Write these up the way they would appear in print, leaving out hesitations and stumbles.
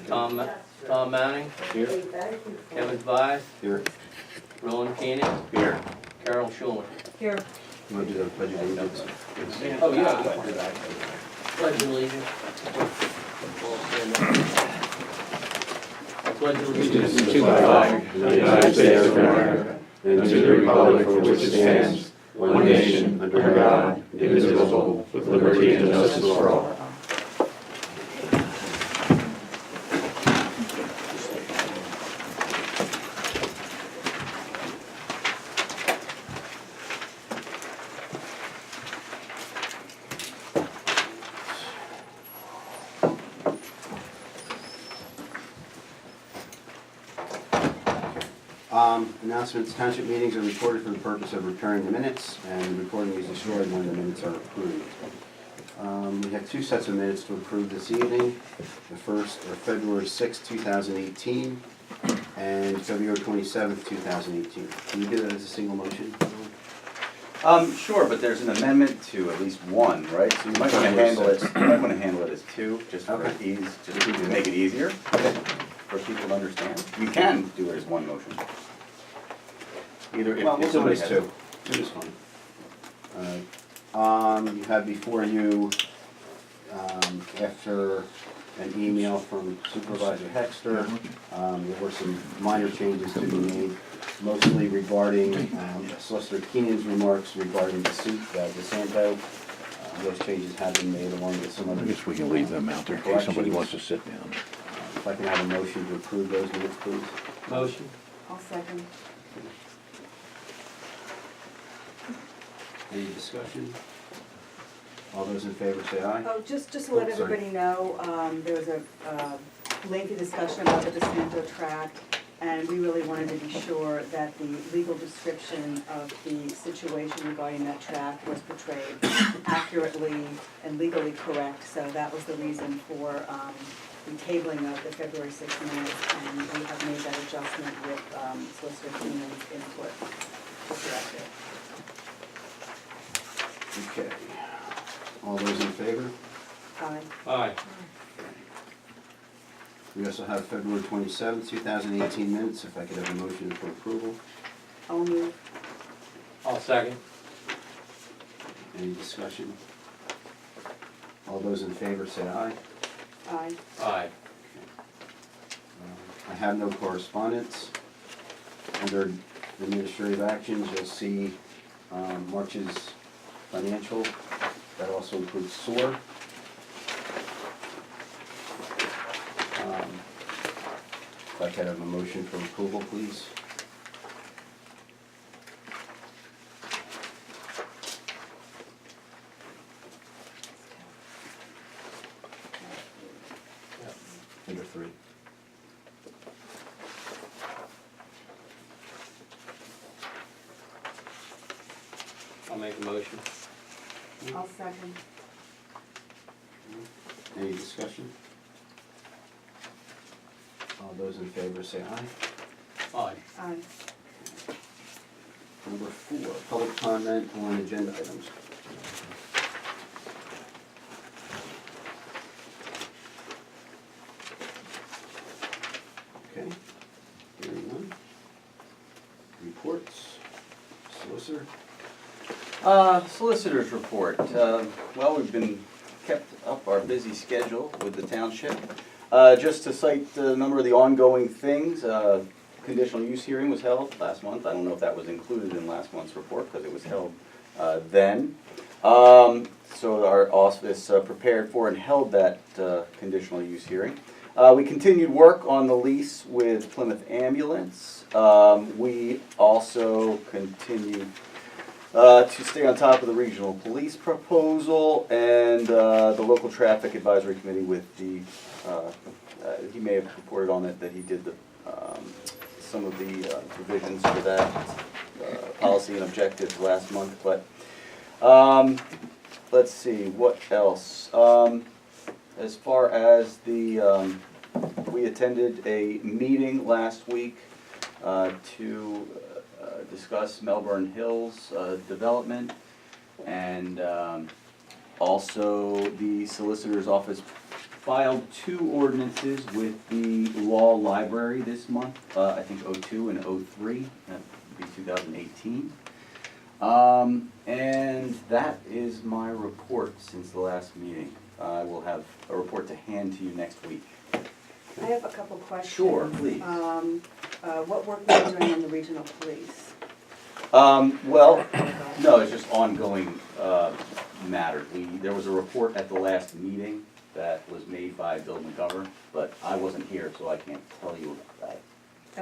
Tom Manning, Here. Kevin Spies, Here. Roland Keenan, Here. Carol Schulman. Here. You want to do the pledge of allegiance? Oh, yeah. Pledge allegiance. Pledge allegiance To the flag of the United States of America and to the republic for which it stands, one nation, under God, indivisible, with liberty and justice for all. Announcements: township meetings are recorded for the purpose of repairing the minutes, and the recording is destroyed when the minutes are approved. We have two sets of minutes to approve this evening. The first are February 6, 2018, and February 27th, 2018. Can you do that as a single motion? Sure, but there's an amendment to at least one, right? So you might want to handle it. You might want to handle it as two, just for ease, just to make it easier for people to understand. You can do it as one motion. Either if, Well, we'll do it somebody as has two. Two is fine. All right. You have before you, after an email from Supervisor Hexter, there were some minor changes to be made, mostly regarding Solicitor Keenan's remarks regarding the suit, DeSanto. Those changes have been made along with some other. I guess we can leave them out there in case somebody wants to sit down. If I can have a motion to approve those minutes, please. Motion. I'll second. Any discussion? All those in favor say aye. Oh, just to let Oh, sorry. everybody know, there was a lengthy discussion about the DeSanto tract, and we really wanted to be sure that the legal description of the situation regarding that tract was portrayed accurately and legally correct, so that was the reason for the tabling of the February 6th minutes, and we have made that adjustment with Solicitor Keenan's input to correct it. Okay. All those in favor? Aye. Aye. We also have February 27th, 2018 minutes, if I could have a motion for approval. I'll move. I'll second. Any discussion? All those in favor say aye. Aye. Aye. I have no correspondence. Under administrative actions, you'll see March's financial. That also includes SOAR. If I could have a motion for approval, please. Number 3. I'll make a motion. I'll second. Any discussion? All those in favor say aye. Aye. Aye. Number 4, public comment on agenda items. Okay, hearing none. Reports, solicitor. Solicitor's report. Well, we've been kept up our busy schedule with the township. Just to cite a number of the ongoing things, conditional use hearing was held last month. I don't know if that was included in last month's report because it was held then. So our office prepared for and held that conditional use hearing. We continued work on the lease with Plymouth Ambulance. We also continued to stay on top of the regional police proposal and the local traffic advisory committee with the, he may have reported on it that he did the, some of the provisions for that policy and objectives last month, but let's see, what else? As far as the, we attended a meeting last week to discuss Melbourne Hills development, and also the solicitor's office filed 2 ordinances with the law library this month, I think 02 and 03, that would be 2018. And that is my report since the last meeting. I will have a report to hand to you next week. I have a couple questions. Sure, please. What work were you doing in the regional police? Well, no, it's just ongoing matters. There was a report at the last meeting that was made by Bill McGovern, but I wasn't here, so I can't tell you about that.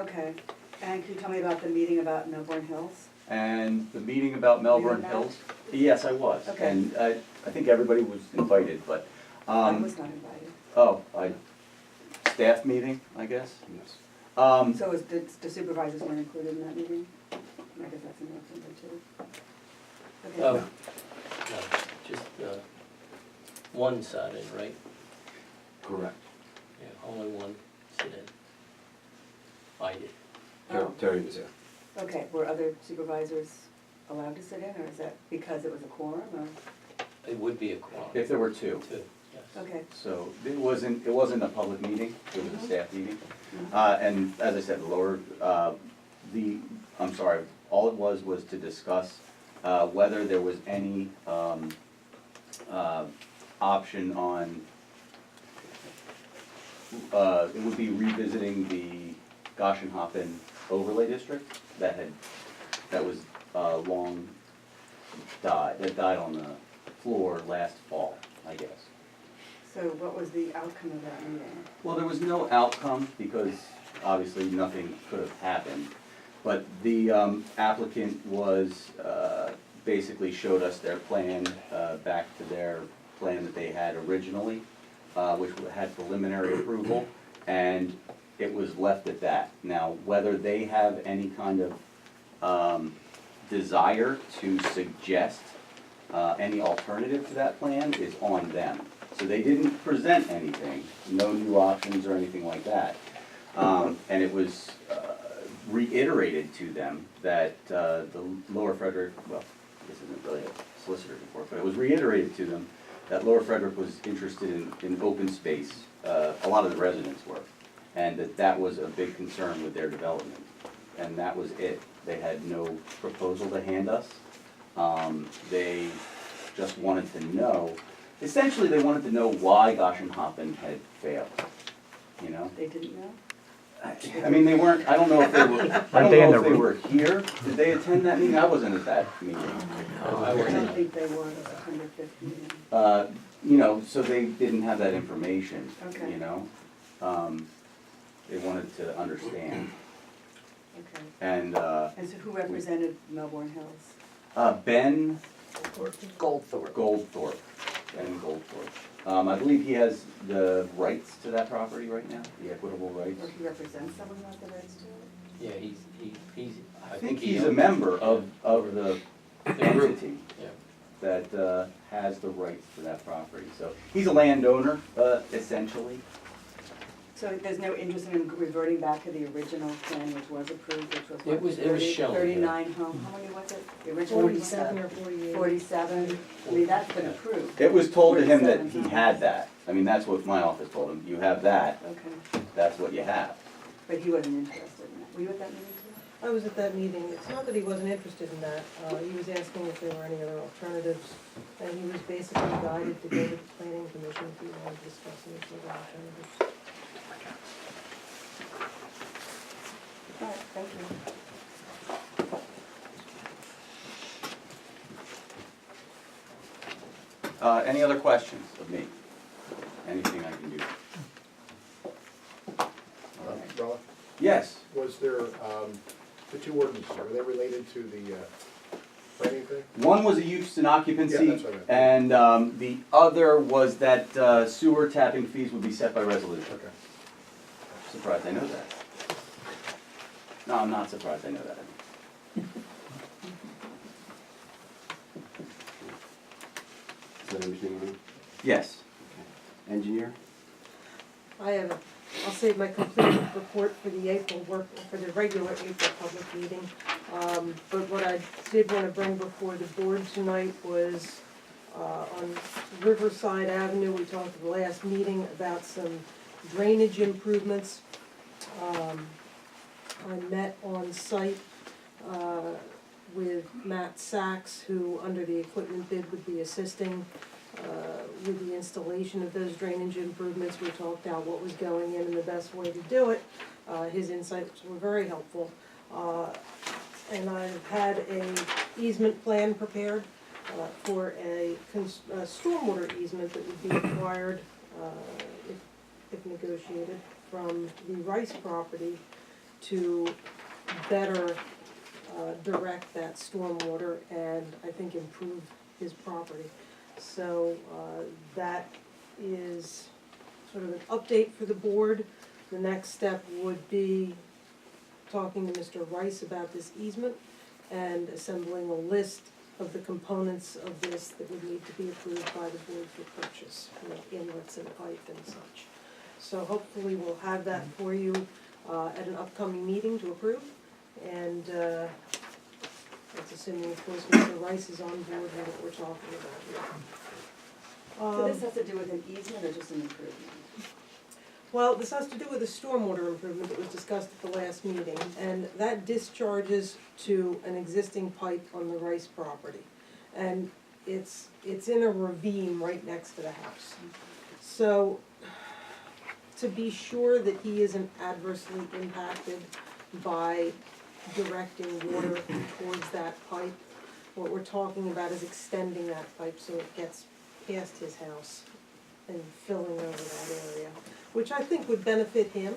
Okay, and can you tell me about the meeting about Melbourne Hills? And the meeting about Melbourne that? Hills? Yes, I was. Okay. And I think everybody was invited, but, I was not invited. oh, staff meeting, I guess? Yes. So the supervisors weren't included in that meeting? I guess that's another thing too. Okay. Oh, no, just one-sided, right? Correct. Yeah, only one sit-in. I did. Oh. Terry was there. Okay, were other supervisors allowed to sit in, or is that because it was a quorum, or? It would be a quorum. If there were 2. Two, yes. Okay, So it wasn't a public meeting, it was a staff meeting. Mhm. And as I said, all it was to discuss whether there was any option on, it would be revisiting the Goshenhoppen overlay district that was long died, that died on the floor last fall, I guess. so what was the outcome of that meeting? Well, there was no outcome because obviously nothing could have happened. But the applicant was, basically showed us their plan, back to their plan that they had originally, which had preliminary approval, and it was left at that. Now, whether they have any kind of desire to suggest any alternative to that plan is on them. So they didn't present anything, no new options or anything like that. And it was reiterated to them that the Lower Frederick, well, this isn't really a solicitor's report, but it was reiterated to them that Lower Frederick was interested in open space. A lot of the residents were, and that was a big concern with their development. And that was it. They had no proposal to hand us. They just wanted to know, essentially they wanted to know why Goshenhoppen had failed, you know? They didn't know? I mean, they weren't, I don't know if they were, I don't know if they were here. Did they attend that meeting? I wasn't at that meeting. I I wasn't. don't think they were, it was September 5th meeting. You know, so they didn't have that information, Okay. you know? They wanted to understand. Okay. And And so who represented Melbourne Hills? Ben Goldthorpe. Goldthorpe, Ben Goldthorpe. I believe he has the rights to that property right now, the equitable rights. Or he represents someone who has the rights to it? Yeah, he's, I think he's a member of the entity Yeah. that has the rights to that property. So he's a landowner, essentially. So there's no interest in reverting back to the original plan which was approved, which was what? It was shown, yeah. 39 home, how many was it? The original one was 47 or 48. 47, I mean, that's been approved. It was told to him that 47 he had that. I mean, that's what my office told him. You have that, Okay, that's what you have. but he wasn't interested in that. Were you at that meeting too? I was at that meeting. It's not that he wasn't interested in that. He was asking if there were any other alternatives. And he was basically guided to go to the planning commission if he wanted to discuss any further alternatives. All right, thank you. Any other questions of me? Anything I can do? Rella, Yes. was there, the 2 ordinances, are they related to the planning thing? One was a use and occupancy, Yeah, that's what I meant. and the other was that sewer tapping fees would be set by resolution. Okay. Surprised I know that. No, I'm not surprised I know that. Is that everything, Ron? Yes. Engineer? I'll save my complete report for the for the regular April public meeting. But what I did want to bring before the board tonight was On Riverside Avenue, we talked at the last meeting about some drainage improvements. I met on site with Matt Sachs, who, under the equipment bid, would be assisting with the installation of those drainage improvements. We talked out what was going in and the best way to do it. His insights were very helpful. And I've had a easement plan prepared for a stormwater easement that would be acquired, if negotiated, from the Rice property to better direct that stormwater and I think improve his property. So that is sort of an update for the board. The next step would be talking to Mr. Rice about this easement and assembling a list of the components of this that would need to be approved by the board for purchase, inlets and pipe and such. So hopefully we'll have that for you at an upcoming meeting to approve. And that's assuming, of course, Mr. Rice is on board with what we're talking about here. So this has to do with an easement or just an improvement? Well, this has to do with a stormwater improvement that was discussed at the last meeting, and that discharges to an existing pipe on the Rice property. And it's in a ravine right next to the house. So, to be sure that he isn't adversely impacted by directing water towards that pipe, what we're talking about is extending that pipe so it gets past his house and filling over that area, which I think would benefit him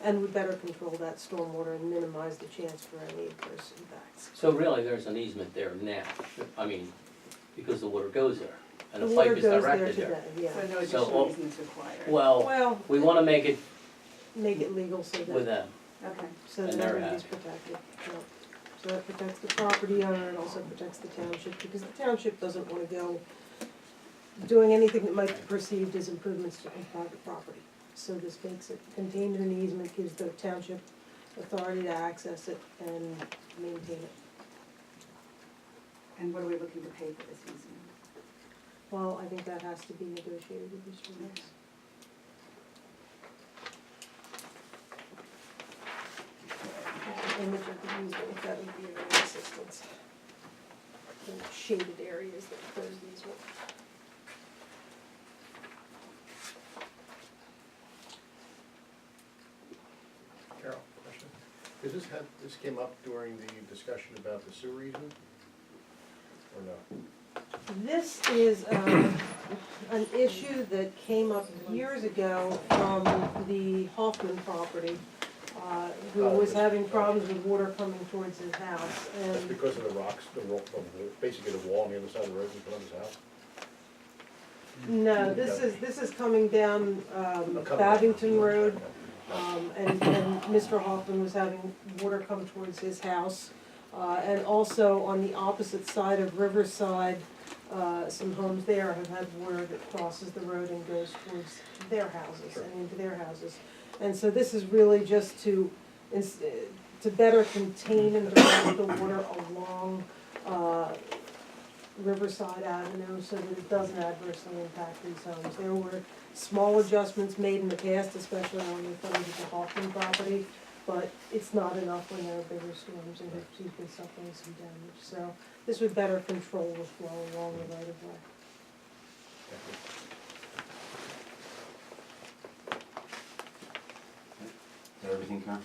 and would better control that stormwater and minimize the chance for any adverse impacts. So really, there's an easement there now, I mean, because the water goes there, and The the water pipe is goes directed there there. today, yeah. So no So, additional easements required? Well, Well, we wanna make it make it legal so with that, them, Okay. so that and they're everybody's happy. protected. Yeah. So that protects the property owner and also protects the township, because the township doesn't wanna go doing anything that might be perceived as improvements to private property. So this makes it contained in an easement, gives the township authority to access it and maintain it. And what are we looking to pay for this easement? Well, I think that has to be negotiated with Mr. Rice. There's an image of the easement, if that would be of any assistance. The shaded areas that close the easement. Carol, question. This came up during the discussion about the sewer easement? Or no? This is an issue that came up years ago from the Hoffman property, who was having problems with water coming towards his house. That's And because of the rocks, basically the wall on the other side of the road he put on his house? no, this is coming down Babington Road. And Mr. Hoffman was having water come towards his house. And also on the opposite side of Riverside, some homes there have had water that crosses the road and goes towards their houses and into their houses. And so this is really just to better contain and direct the water along Riverside Avenue so that it doesn't adversely impact these homes. There were small adjustments made in the past, especially on the front of the Hoffman property, but it's not enough when there are bigger storms and he's been suffering some damage. So this would better control the flow along the right of way. Is that everything, Karen?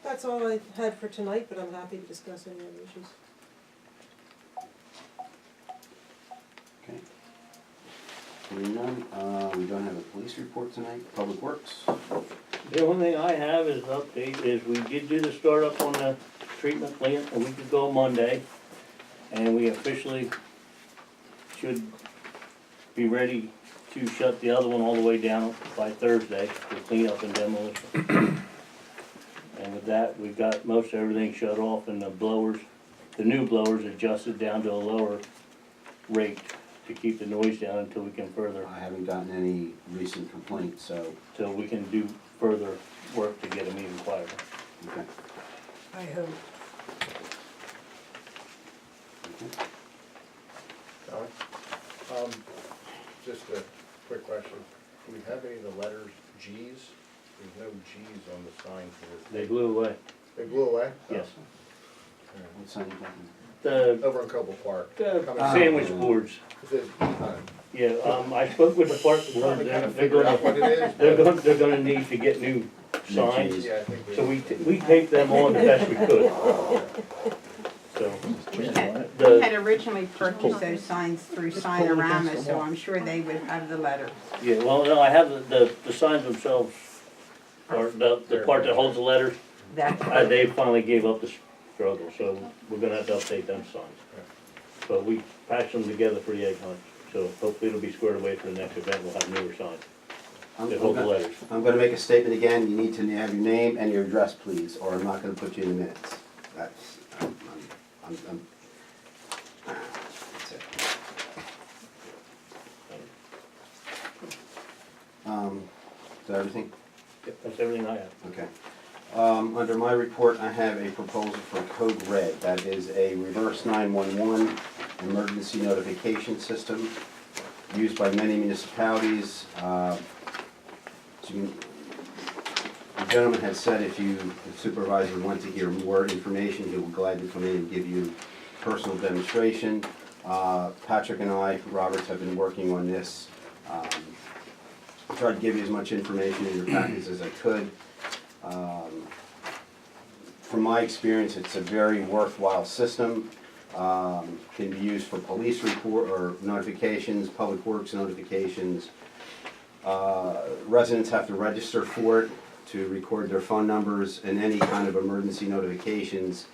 That's all I had for tonight, but I'm happy to discuss any other issues. Okay. Hearing none, we don't have a police report tonight. Public Works? The only thing I have is an update, is we did do the startup on the treatment plant a week ago Monday, and we officially should be ready to shut the other one all the way down by Thursday for cleanup and demolition. And with that, we've got most everything shut off and the blowers, the new blowers adjusted down to a lower rate to keep the noise down until we can further, I haven't gotten any recent complaints, so, till we can do further work to get them even quieter. okay. I hope. Okay. All right. LEDs on the sign for They blew away, the, they blew away? yes. What sign you talking The Over in Coble Park. sandwich boards, It says time. yeah, I spoke with the park board, Probably kind they're of figure out what gonna, it is. they're gonna need to get new signs. Yeah, I think So we taped them on the best we could. So, We had the, originally purchased those signs through Signorama, so I'm sure they would have the letter. yeah, well, no, I have the signs themselves, or the part that holds the letters, they finally gave up the struggle, so we're gonna have to update them signs. But we patched them together for the egg hunt, so hopefully it'll be squared away for the next event, we'll have newer signs that hold the letters. I'm gonna make a statement again, you need to have your name and your address, please, or I'm not gonna put you in the minutes. That's, that's it. Is that everything? That's everything I have. Okay. Under my report, I have a proposal for Code Red. That is a reverse 911 emergency notification system used by many municipalities. The gentleman had said if the supervisor want to hear more information, he will gladly come in and give you personal demonstration. Patrick and I, Roberts, have been working on this. I tried to give you as much information in your packets as I could. From my experience, it's a very worthwhile system. Can be used for police report or notifications, public works notifications. Residents have to register for it to record their phone numbers and any kind of emergency notifications.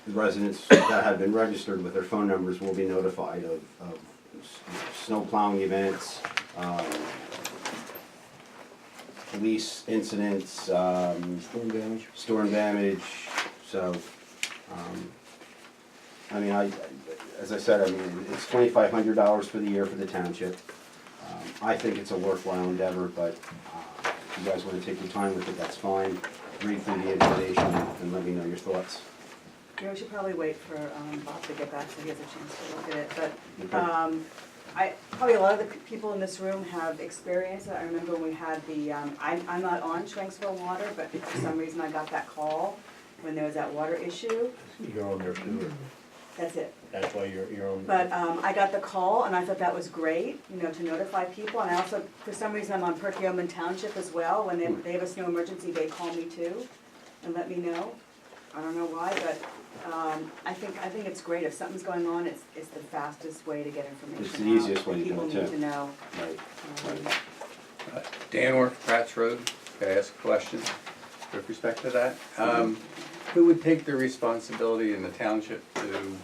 The residents that have been registered with their phone numbers will be notified of snow plowing events, police incidents, storm damage, so, I mean, as I said, I mean, it's $2,500 for the year for the township. I think it's a worthwhile endeavor, but if you guys wanna take your time with it, that's fine. Read through the information and let me know your thoughts. Yeah, we should probably wait for Bob to get back so he has a chance to look at it, but Okay. probably a lot of the people in this room have experienced it. I remember when we had the, I'm not on Schwenksville Water, but for some reason I got that call when there was that water issue. You're on their sewer, That's it. that's why you're on. But I got the call and I thought that was great, you know, to notify people. And I also, for some reason, I'm on Perkiomen Township as well. When they have a snow emergency, they call me too and let me know. I don't know why, but I think it's great. If something's going on, it's the fastest way to get information It's the out. easiest way to do it, People need too. to know. Right. Dan Orff, Pratt's Road, can I ask a question with respect to that? Who would take the responsibility in the township to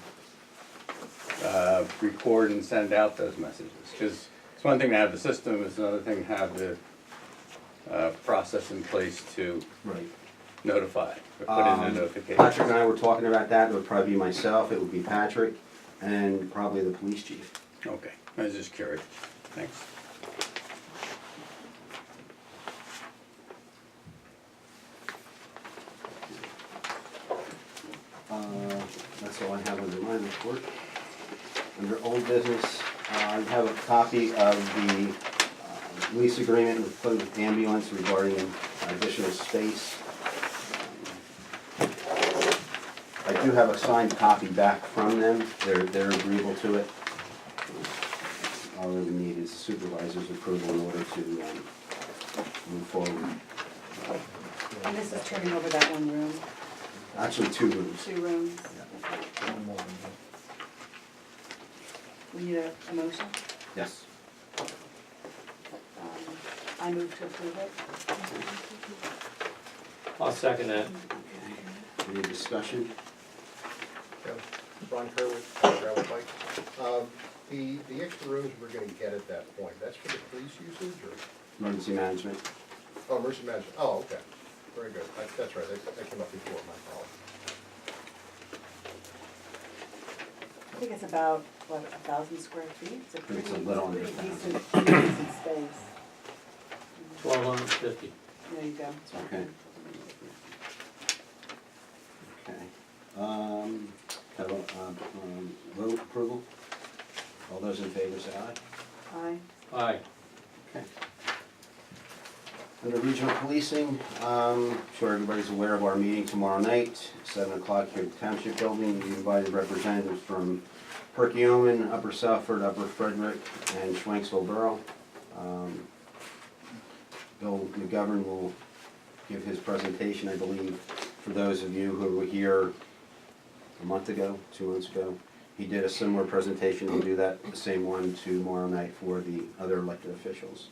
record and send out those messages? Because it's one thing to have the system, it's another thing to have the process in place to Right. notify, or put in the notification. Patrick and I were talking about that. It would probably be myself, it would be Patrick, and probably the police chief. Okay, I was just curious, thanks. That's all I have under my report. Under old business, I have a copy of the lease agreement with Plymouth Ambulance regarding additional space. I do have a signed copy back from them. They're agreeable to it. All we need is supervisor's approval in order to move forward. And this is turning over that one room, Actually, 2 rooms. 2 rooms. We need a motion. Yes. I move to approve it. I'll second that. Any discussion? Ron Kerwin, Gravel Pike. The extra rooms we're gonna get at that point, that's for the police usage or? Emergency management. Oh, emergency management, oh, okay, very good, that's right, that came up before, my fault. I think it's about, what, 1,000 square feet? It's a It's a little under pretty 1,000. decent space. 1,250. There you go. Okay. Okay. Have a vote approval? All those in favor say aye. Aye. Aye. Okay. Under regional policing, sure everybody's aware of our meeting tomorrow night, 7 o'clock here at the Township Building. We invited representatives from Perkiomen, Upper Suffolk, Upper Frederick, and Schwenksville Borough. Bill McGovern will give his presentation, I believe, for those of you who were here a month ago, 2 months ago. He did a similar presentation. He'll do that, the same one tomorrow night for the other elected officials.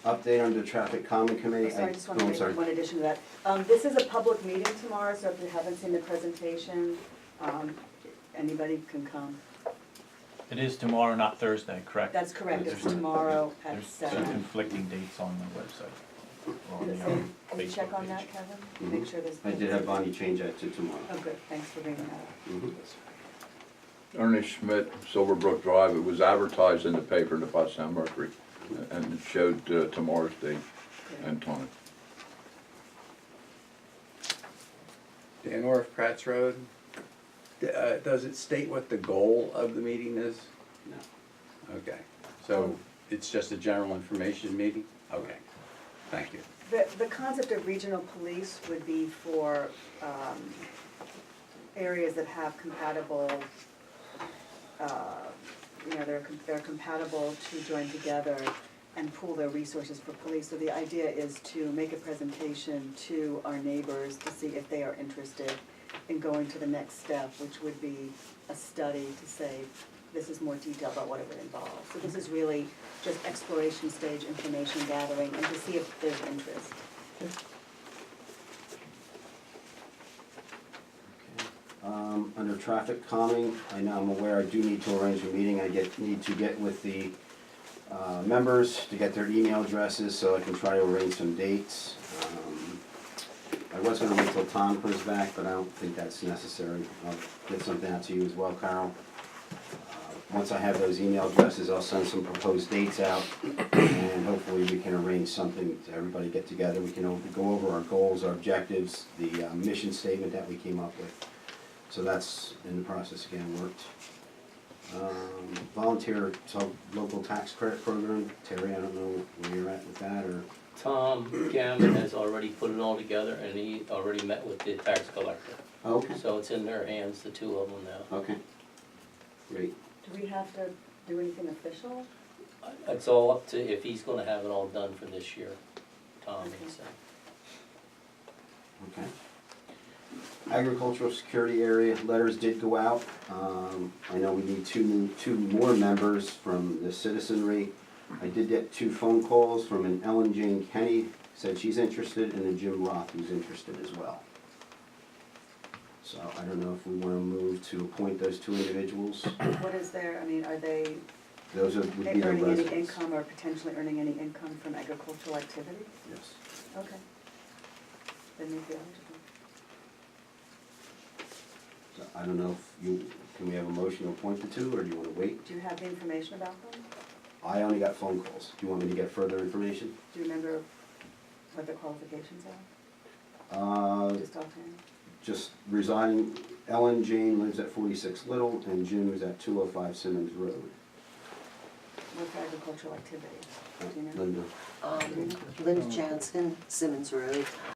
Update on the Traffic Common Committee. Sorry, I just want to I'm make sorry. one addition to that. This is a public meeting tomorrow, so if you haven't seen the presentation, anybody can come. It is tomorrow, not Thursday, correct? That's correct, it's There's- tomorrow at There's some 7. conflicting dates on the website. or on the, Can you check Facebook on that, page. Kevin? Make sure there's. I did have Bonnie change that to tomorrow. Oh, good, thanks for bringing that up. Mhm. Ernest Schmidt, Silverbrook Drive, it was advertised in the paper in the Pottstown Mercury, and it showed tomorrow's date and time. Dan Orff, Pratt's Road. Does it state what the goal of the meeting is? No. Okay, so it's just a general information meeting? Okay, thank you. The concept of regional police would be for areas that have compatible, they're compatible to join together and pool their resources for police. So the idea is to make a presentation to our neighbors to see if they are interested in going to the next step, which would be a study to say, this is more detail about what it would involve. So this is really just exploration stage information gathering and to see if there's interest. Under traffic calming, I know I'm aware I do need to arrange a meeting. I need to get with the members to get their email addresses so I can try to arrange some dates. I was gonna wait till Tom comes back, but I don't think that's necessary. I'll get something out to you as well, Carol. Once I have those email addresses, I'll send some proposed dates out, and hopefully we can arrange something to everybody get together. We can go over our goals, our objectives, the mission statement that we came up with. So that's in the process of getting worked. Volunteer local tax credit program, Terry, I don't know where you're at with that, or? Tom Gammon has already put it all together, and he already met with the tax collector. Okay, So it's in their hands, the two of them now. okay, great. Do we have to do anything official? It's all up to, if he's gonna have it all done for this year, Tom, he Okay. said. Okay. Agricultural security area, letters did go out. I know we need two more members from the citizenry. I did get 2 phone calls from an Ellen Jane Kenny, said she's interested, and a Jim Roth who's interested as well. So I don't know if we want to move to appoint those 2 individuals. What is their, are they Those would be the earning any residents. income or potentially earning any income from agricultural activity? Yes. Okay. Then they'd be eligible. So I don't know if can we have a motion to appoint the 2, or do you want to wait? Do you have the information about them? I only got phone calls. Do you want me to get further information? Do you remember what their qualifications are? Just offhand? Just resigning, Ellen Jane lives at 46 Little, and Jim is at 205 Simmons Road. What's agricultural activity? Do you know? Linda? Linda Jansen, Simmons Road.